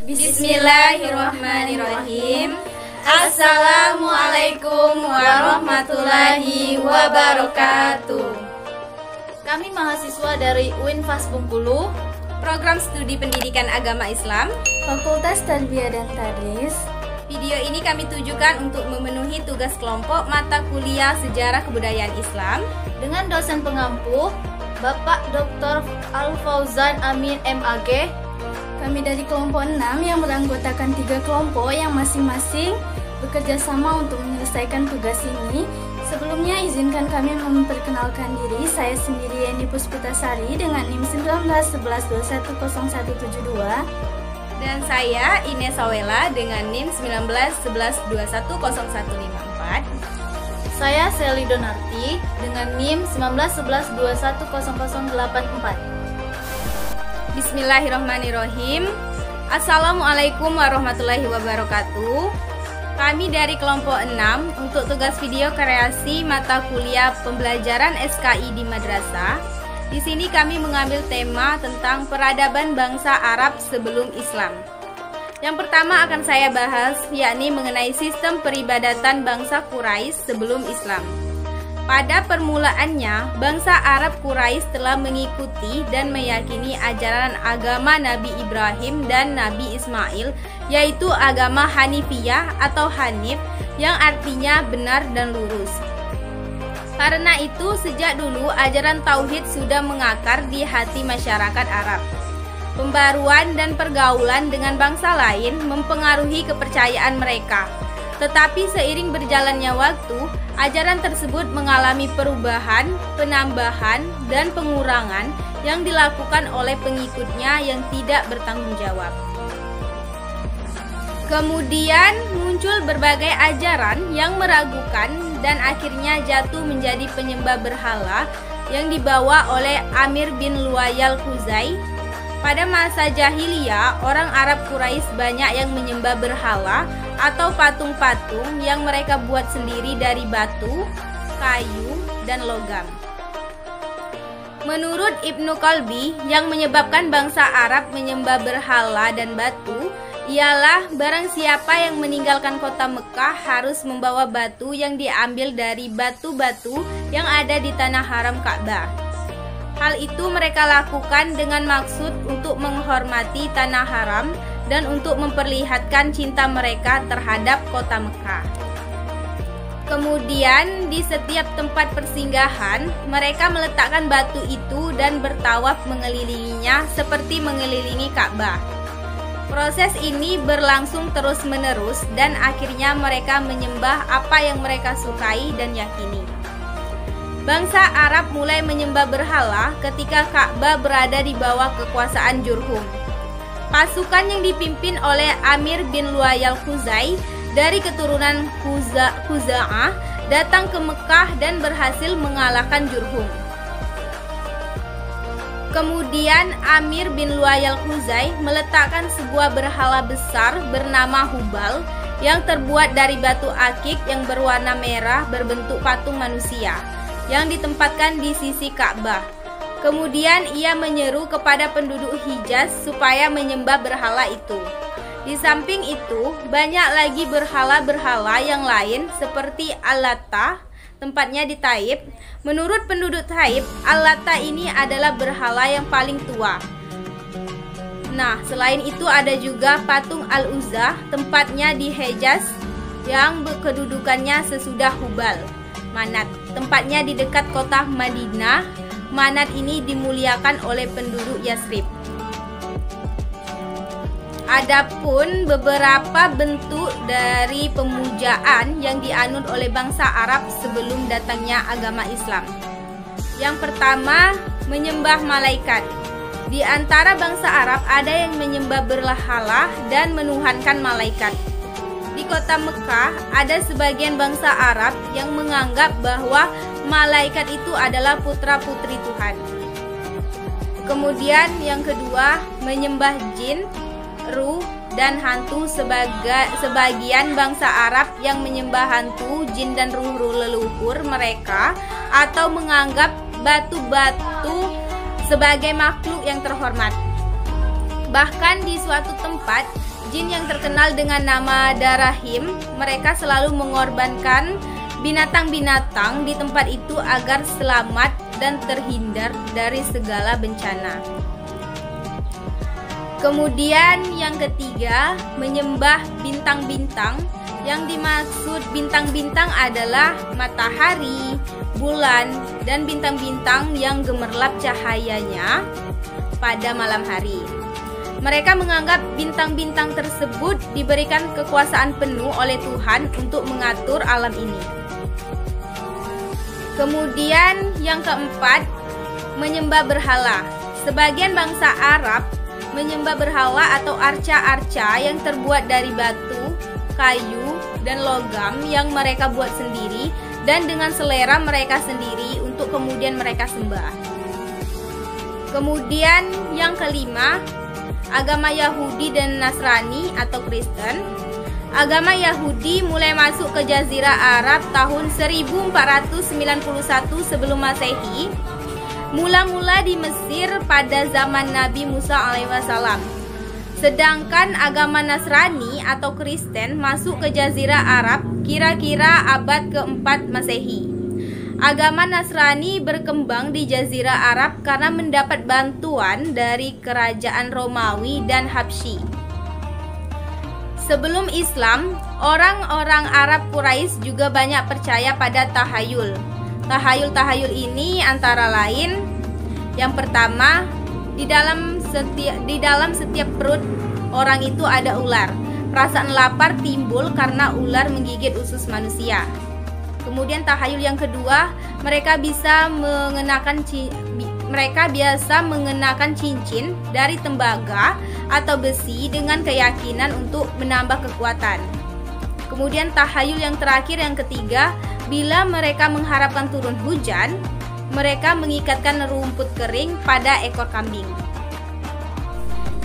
Bismillahirrahmanirrahim. Assalamualaikum warahmatullahi wabarakatuh. Kami mahasiswa dari UIN FAS Bengkulu, Program Studi Pendidikan Agama Islam, Fakultas Tarbiyah dan Tadris. Video ini kami tujukan untuk memenuhi tugas kelompok mata kuliah Sejarah Kebudayaan Islam dengan dosen pengampu Bapak Dr. Al-Fauzan Amin MAG. Kami dari kelompok 6 yang beranggotakan 3 kelompok yang masing-masing bekerja sama untuk menyelesaikan tugas ini. Sebelumnya izinkan kami memperkenalkan diri. Saya sendiri Yeni Puspitasari dengan NIM 1911210172. Dan saya Ines Sawela dengan NIM 1911210154. Saya Seli Donarti dengan NIM 1911210084. Bismillahirrahmanirrahim. Assalamualaikum warahmatullahi wabarakatuh. Kami dari kelompok 6 untuk tugas video kreasi mata kuliah pembelajaran SKI di madrasah. Di sini kami mengambil tema tentang peradaban bangsa Arab sebelum Islam. Yang pertama akan saya bahas yakni mengenai sistem peribadatan bangsa Quraisy sebelum Islam. Pada permulaannya, bangsa Arab Quraisy telah mengikuti dan meyakini ajaran agama Nabi Ibrahim dan Nabi Ismail, yaitu agama Hanifiyah atau Hanif, yang artinya benar dan lurus. Karena itu, sejak dulu ajaran Tauhid sudah mengakar di hati masyarakat Arab. Pembaruan dan pergaulan dengan bangsa lain mempengaruhi kepercayaan mereka. Tetapi seiring berjalannya waktu, ajaran tersebut mengalami perubahan, penambahan, dan pengurangan yang dilakukan oleh pengikutnya yang tidak bertanggung jawab. Kemudian muncul berbagai ajaran yang meragukan dan akhirnya jatuh menjadi penyembah berhala yang dibawa oleh Amir bin Lu'ay al-Khuzai. Pada masa jahiliyah, orang Arab Quraisy banyak yang menyembah berhala atau patung-patung yang mereka buat sendiri dari batu, kayu, dan logam. Menurut Ibnu Qalbi, yang menyebabkan bangsa Arab menyembah berhala dan batu ialah barang siapa yang meninggalkan kota Mekah harus membawa batu yang diambil dari batu-batu yang ada di tanah haram Ka'bah. Hal itu mereka lakukan dengan maksud untuk menghormati tanah haram dan untuk memperlihatkan cinta mereka terhadap kota Mekah. Kemudian di setiap tempat persinggahan, mereka meletakkan batu itu dan bertawaf mengelilinginya seperti mengelilingi Ka'bah. Proses ini berlangsung terus-menerus dan akhirnya mereka menyembah apa yang mereka sukai dan yakini. Bangsa Arab mulai menyembah berhala ketika Ka'bah berada di bawah kekuasaan Jurhum. Pasukan yang dipimpin oleh Amir bin Lu'ay al-Khuzai dari keturunan Khuza'ah datang ke Mekah dan berhasil mengalahkan Jurhum. Kemudian Amir bin Lu'ay al-Khuzai meletakkan sebuah berhala besar bernama Hubal yang terbuat dari batu akik yang berwarna merah berbentuk patung manusia yang ditempatkan di sisi Ka'bah. Kemudian ia menyeru kepada penduduk Hijaz supaya menyembah berhala itu. Di samping itu, banyak lagi berhala-berhala yang lain seperti Al-Latta, tempatnya di Taif. Menurut penduduk Taif, Al-Latta ini adalah berhala yang paling tua. Nah, selain itu ada juga patung Al-Uzza, tempatnya di Hejaz, yang kedudukannya sesudah Hubal. Manat, tempatnya di dekat kota Madinah. Manat ini dimuliakan oleh penduduk Yasrib. Adapun beberapa bentuk dari pemujaan yang dianut oleh bangsa Arab sebelum datangnya agama Islam. Yang pertama, menyembah malaikat. Di antara bangsa Arab ada yang menyembah berhala dan menuhankan malaikat. Di kota Mekah ada sebagian bangsa Arab yang menganggap bahwa malaikat itu adalah putra-putri Tuhan. Kemudian yang kedua, menyembah jin, ruh, dan hantu. Sebagian bangsa Arab yang menyembah hantu, jin, dan ruh leluhur mereka atau menganggap batu-batu sebagai makhluk yang terhormat. Bahkan di suatu tempat, jin yang terkenal dengan nama Darahim, mereka selalu mengorbankan binatang-binatang di tempat itu agar selamat dan terhindar dari segala bencana. Kemudian yang ketiga, menyembah bintang-bintang. Yang dimaksud bintang-bintang adalah matahari, bulan, dan bintang-bintang yang gemerlap cahayanya pada malam hari. Mereka menganggap bintang-bintang tersebut diberikan kekuasaan penuh oleh Tuhan untuk mengatur alam ini. Kemudian yang keempat, menyembah berhala. Sebagian bangsa Arab menyembah berhala atau arca-arca yang terbuat dari batu, kayu, dan logam yang mereka buat sendiri dan dengan selera mereka sendiri untuk kemudian mereka sembah. Kemudian yang kelima, agama Yahudi dan Nasrani atau Kristen. Agama Yahudi mulai masuk ke Jazirah Arab tahun 1491 sebelum Masehi. Mula-mula di Mesir pada zaman Nabi Musa alaihissalam. Sedangkan agama Nasrani atau Kristen masuk ke Jazirah Arab kira-kira abad ke-4 Masehi. Agama Nasrani berkembang di Jazirah Arab karena mendapat bantuan dari kerajaan Romawi dan Habsyi. Sebelum Islam, orang-orang Arab Quraisy juga banyak percaya pada tahayul. Tahayul-tahayul ini antara lain, yang pertama, di dalam setiap perut orang itu ada ular. Perasaan lapar timbul karena ular menggigit usus manusia. Kemudian tahayul yang kedua, mereka biasa mengenakan cincin dari tembaga atau besi dengan keyakinan untuk menambah kekuatan. Kemudian tahayul yang terakhir yang ketiga, bila mereka mengharapkan turun hujan, mereka mengikatkan rumput kering pada ekor kambing.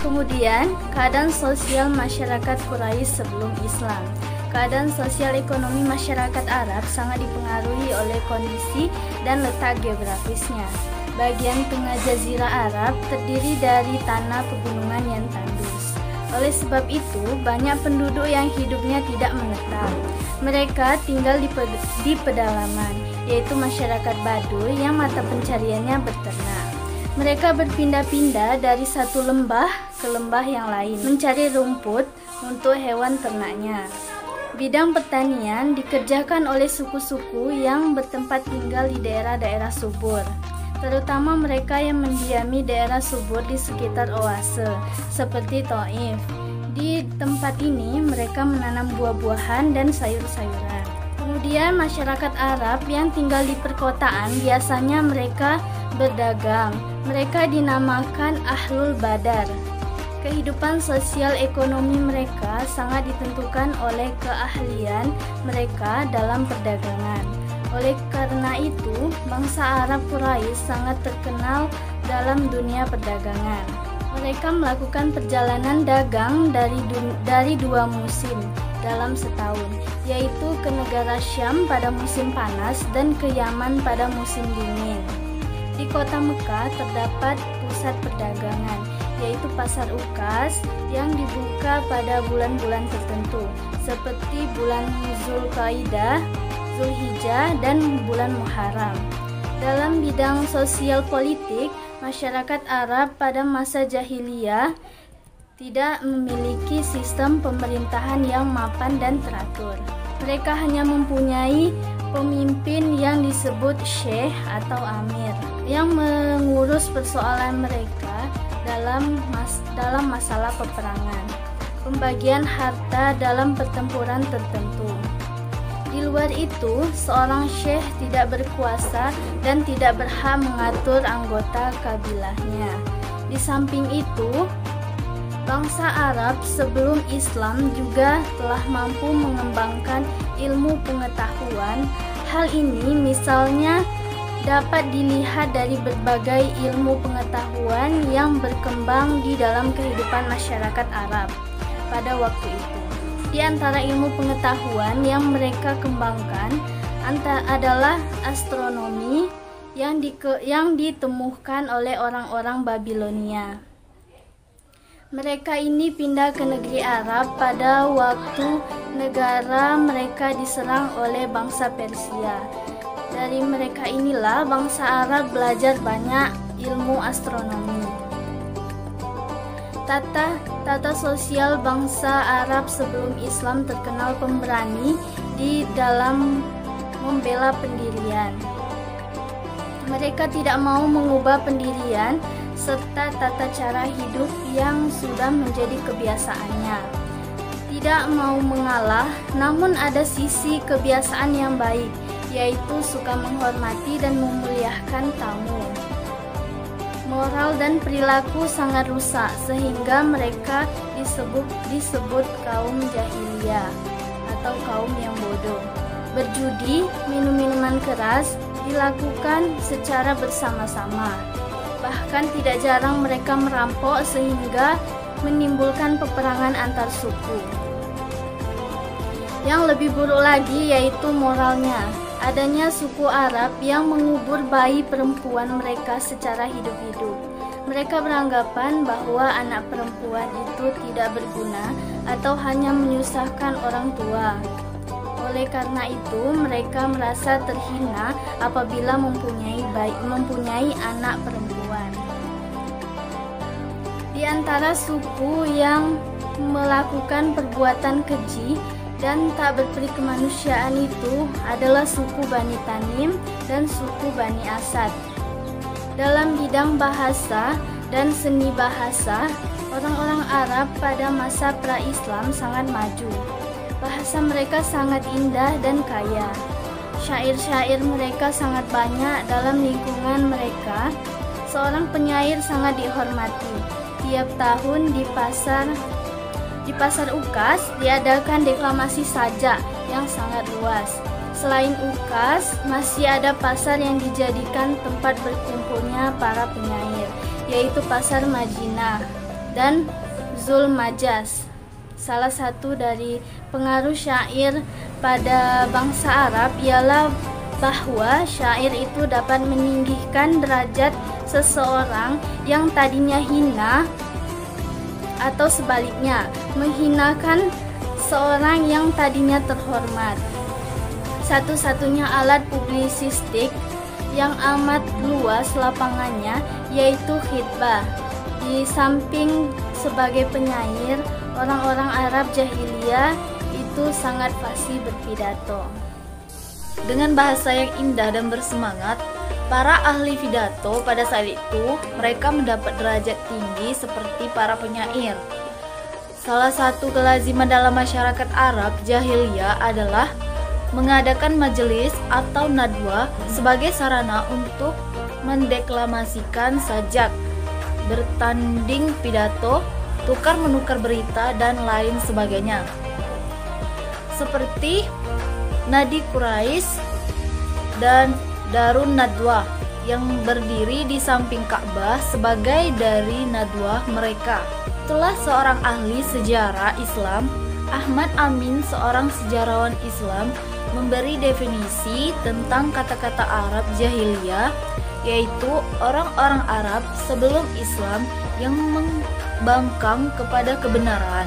Kemudian, keadaan sosial masyarakat Quraisy sebelum Islam. Keadaan sosial ekonomi masyarakat Arab sangat dipengaruhi oleh kondisi dan letak geografisnya. Bagian tengah Jazirah Arab terdiri dari tanah pegunungan yang tandus. Oleh sebab itu, banyak penduduk yang hidupnya tidak menetap. Mereka tinggal di pedalaman, yaitu masyarakat Baduy yang mata pencariannya beternak. Mereka berpindah-pindah dari satu lembah ke lembah yang lain, mencari rumput untuk hewan ternaknya. Bidang pertanian dikerjakan oleh suku-suku yang bertempat tinggal di daerah-daerah subur, terutama mereka yang mendiami daerah subur di sekitar oase, seperti Taif. Di tempat ini mereka menanam buah-buahan dan sayur-sayuran. Kemudian masyarakat Arab yang tinggal di perkotaan biasanya mereka berdagang. Mereka dinamakan Ahlul Badar. Kehidupan sosial ekonomi mereka sangat ditentukan oleh keahlian mereka dalam perdagangan. Oleh karena itu, bangsa Arab Quraisy sangat terkenal dalam dunia perdagangan. Mereka melakukan perjalanan dagang dari dua musim dalam setahun, yaitu ke negara Syam pada musim panas dan ke Yaman pada musim dingin. Di kota Mekah terdapat pusat perdagangan, yaitu pasar Ukas yang dibuka pada bulan-bulan tertentu, seperti bulan Zulqaidah, Zulhijjah, dan bulan Muharram. Dalam bidang sosial politik, masyarakat Arab pada masa jahiliyah tidak memiliki sistem pemerintahan yang mapan dan teratur. Mereka hanya mempunyai pemimpin yang disebut syekh atau amir yang mengurus persoalan mereka dalam masalah peperangan, pembagian harta dalam pertempuran tertentu. Di luar itu, seorang syekh tidak berkuasa dan tidak berhak mengatur anggota kabilahnya. Di samping itu, bangsa Arab sebelum Islam juga telah mampu mengembangkan ilmu pengetahuan. Hal ini misalnya dapat dilihat dari berbagai ilmu pengetahuan yang berkembang di dalam kehidupan masyarakat Arab pada waktu itu. Di antara ilmu pengetahuan yang mereka kembangkan adalah astronomi yang ditemukan oleh orang-orang Babilonia. Mereka ini pindah ke negeri Arab pada waktu negara mereka diserang oleh bangsa Persia. Dari mereka inilah bangsa Arab belajar banyak ilmu astronomi. Tata sosial bangsa Arab sebelum Islam terkenal pemberani di dalam membela pendirian. Mereka tidak mau mengubah pendirian serta tata cara hidup yang sudah menjadi kebiasaannya. Tidak mau mengalah, namun ada sisi kebiasaan yang baik, yaitu suka menghormati dan memuliakan tamu. Moral dan perilaku sangat rusak sehingga mereka disebut kaum jahiliyah atau kaum yang bodoh. Berjudi, minum minuman keras dilakukan secara bersama-sama. Bahkan tidak jarang mereka merampok sehingga menimbulkan peperangan antar suku. Yang lebih buruk lagi yaitu moralnya. Adanya suku Arab yang mengubur bayi perempuan mereka secara hidup-hidup. Mereka beranggapan bahwa anak perempuan itu tidak berguna atau hanya menyusahkan orang tua. Oleh karena itu, mereka merasa terhina apabila mempunyai anak perempuan. Di antara suku yang melakukan perbuatan keji dan tak berperi kemanusiaan itu adalah suku Bani Tanim dan suku Bani Asad. Dalam bidang bahasa dan seni bahasa, orang-orang Arab pada masa pra-Islam sangat maju. Bahasa mereka sangat indah dan kaya. Syair-syair mereka sangat banyak dalam lingkungan mereka. Seorang penyair sangat dihormati. Tiap tahun di pasar Ukas diadakan deklamasi sajak yang sangat luas. Selain Ukas, masih ada pasar yang dijadikan tempat berkumpulnya para penyair, yaitu Pasar Madinah dan Zulmajaz. Salah satu dari pengaruh syair pada bangsa Arab ialah bahwa syair itu dapat meninggikan derajat seseorang yang tadinya hina atau sebaliknya, menghinakan seorang yang tadinya terhormat. Satu-satunya alat publisistik yang amat luas lapangannya yaitu khitbah. Di samping sebagai penyair, orang-orang Arab jahiliyah itu sangat fasih berpidato. Dengan bahasa yang indah dan bersemangat, para ahli pidato pada saat itu mereka mendapat derajat tinggi seperti para penyair. Salah satu kelaziman dalam masyarakat Arab jahiliyah adalah mengadakan majelis atau nadwa sebagai sarana untuk mendeklamasikan sajak, bertanding pidato, tukar-menukar berita, dan lain sebagainya. Seperti Nadi Quraisy dan Darun Nadwa yang berdiri di samping Ka'bah sebagai dari nadwa mereka. Itulah seorang ahli sejarah Islam, Ahmad Amin, seorang sejarawan Islam, memberi definisi tentang kata-kata Arab jahiliyah, yaitu orang-orang Arab sebelum Islam yang membangkang kepada kebenaran.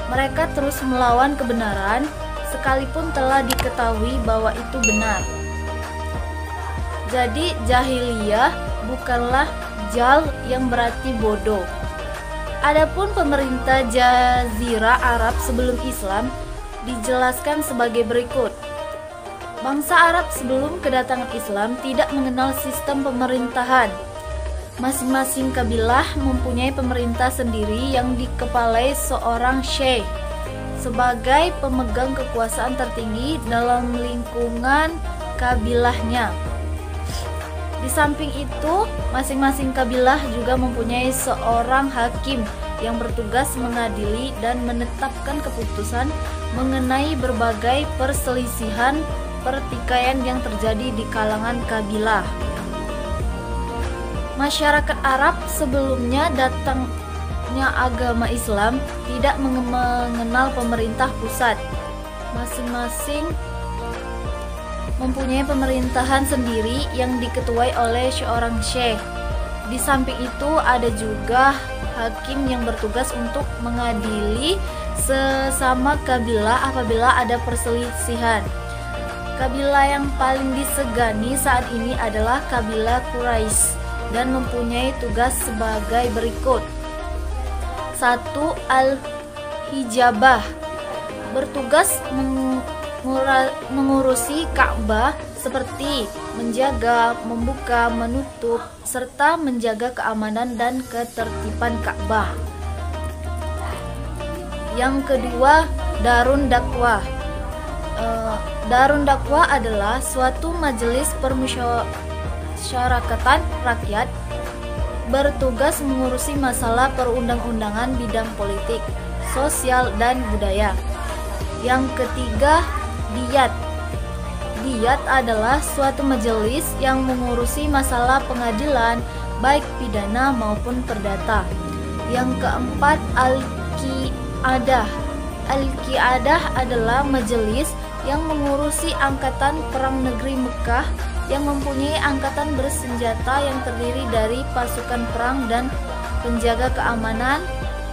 Mereka terus melawan kebenaran sekalipun telah diketahui bahwa itu benar. Jadi jahiliyah bukanlah jal yang berarti bodoh. Adapun pemerintah Jazirah Arab sebelum Islam dijelaskan sebagai berikut. Bangsa Arab sebelum kedatangan Islam tidak mengenal sistem pemerintahan. Masing-masing kabilah mempunyai pemerintah sendiri yang dikepalai seorang syekh sebagai pemegang kekuasaan tertinggi dalam lingkungan kabilahnya. Di samping itu, masing-masing kabilah juga mempunyai seorang hakim yang bertugas mengadili dan menetapkan keputusan mengenai berbagai perselisihan pertikaian yang terjadi di kalangan kabilah. Masyarakat Arab sebelumnya datangnya agama Islam tidak mengenal pemerintah pusat. Masing-masing mempunyai pemerintahan sendiri yang diketuai oleh seorang syekh. Di samping itu ada juga hakim yang bertugas untuk mengadili sesama kabilah apabila ada perselisihan. Kabilah yang paling disegani saat ini adalah kabilah Quraisy dan mempunyai tugas sebagai berikut. 1. Al-Hijabah, bertugas mengurusi Ka'bah seperti menjaga, membuka, menutup, serta menjaga keamanan dan ketertiban Ka'bah. Yang kedua, Darun Dakwah. Darun Dakwah adalah suatu majelis permusyarakatan rakyat bertugas mengurusi masalah perundang-undangan bidang politik, sosial, dan budaya. Yang ketiga, Diyat. Diyat adalah suatu majelis yang mengurusi masalah pengadilan baik pidana maupun perdata. Yang keempat, Al-Qiadah. Al-Qiadah adalah majelis yang mengurusi angkatan perang negeri Mekah yang mempunyai angkatan bersenjata yang terdiri dari pasukan perang dan penjaga keamanan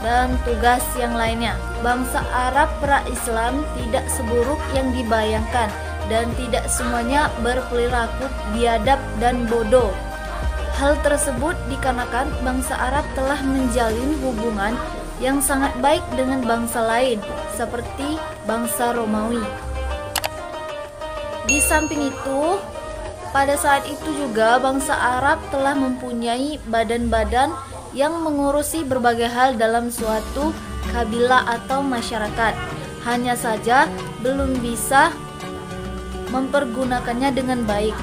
dan tugas yang lainnya. Bangsa Arab pra-Islam tidak seburuk yang dibayangkan dan tidak semuanya berperilaku biadab dan bodoh. Hal tersebut dikarenakan bangsa Arab telah menjalin hubungan yang sangat baik dengan bangsa lain seperti bangsa Romawi. Di samping itu, pada saat itu juga bangsa Arab telah mempunyai badan-badan yang mengurusi berbagai hal dalam suatu kabilah atau masyarakat. Hanya saja belum bisa mempergunakannya dengan baik.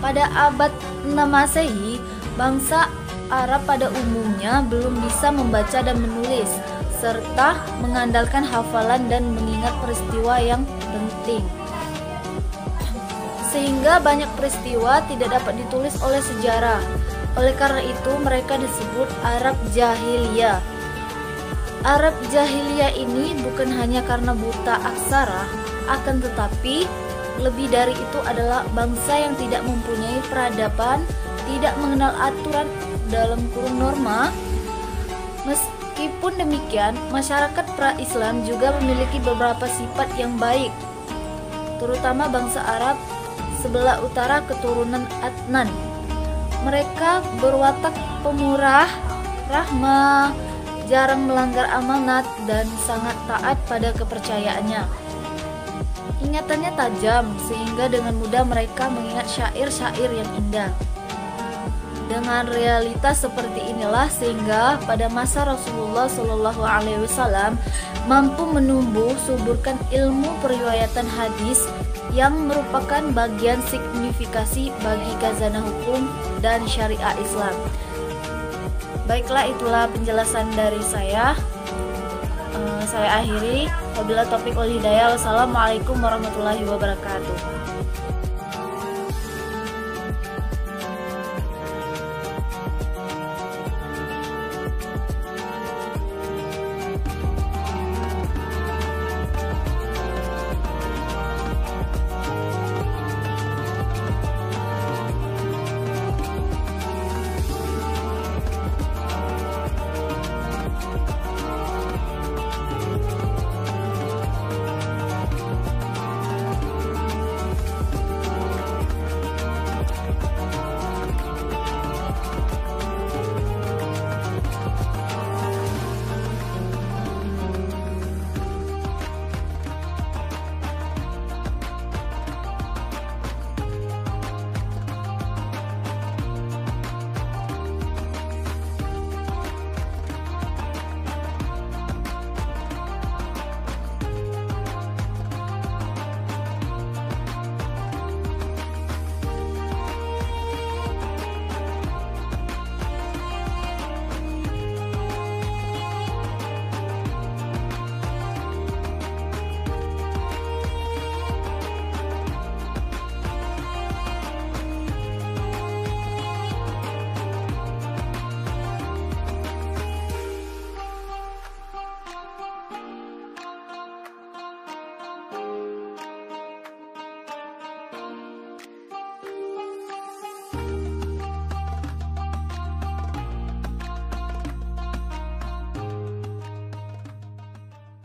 Pada abad 6 Masehi, bangsa Arab pada umumnya belum bisa membaca dan menulis, serta mengandalkan hafalan dan mengingat peristiwa yang penting. Sehingga banyak peristiwa tidak dapat ditulis oleh sejarah. Oleh karena itu mereka disebut Arab Jahiliyah. Arab Jahiliyah ini bukan hanya karena buta aksara, akan tetapi lebih dari itu adalah bangsa yang tidak mempunyai peradaban, tidak mengenal aturan dalam kurung norma. Meskipun demikian, masyarakat pra-Islam juga memiliki beberapa sifat yang baik, terutama bangsa Arab sebelah utara keturunan Adnan. Mereka berwatak pemurah, rahmah, jarang melanggar amanat, dan sangat taat pada kepercayaannya. Ingatannya tajam, sehingga dengan mudah mereka mengingat syair-syair yang indah. Dengan realitas seperti inilah sehingga pada masa Rasulullah SAW mampu menumbuh suburkan ilmu periwayatan hadis yang merupakan bagian signifikasi bagi khazanah hukum dan syariah Islam. Baiklah, itulah penjelasan dari saya. Saya akhiri. Wabillahi taufiq wal hidayah. Wassalamualaikum warahmatullahi wabarakatuh.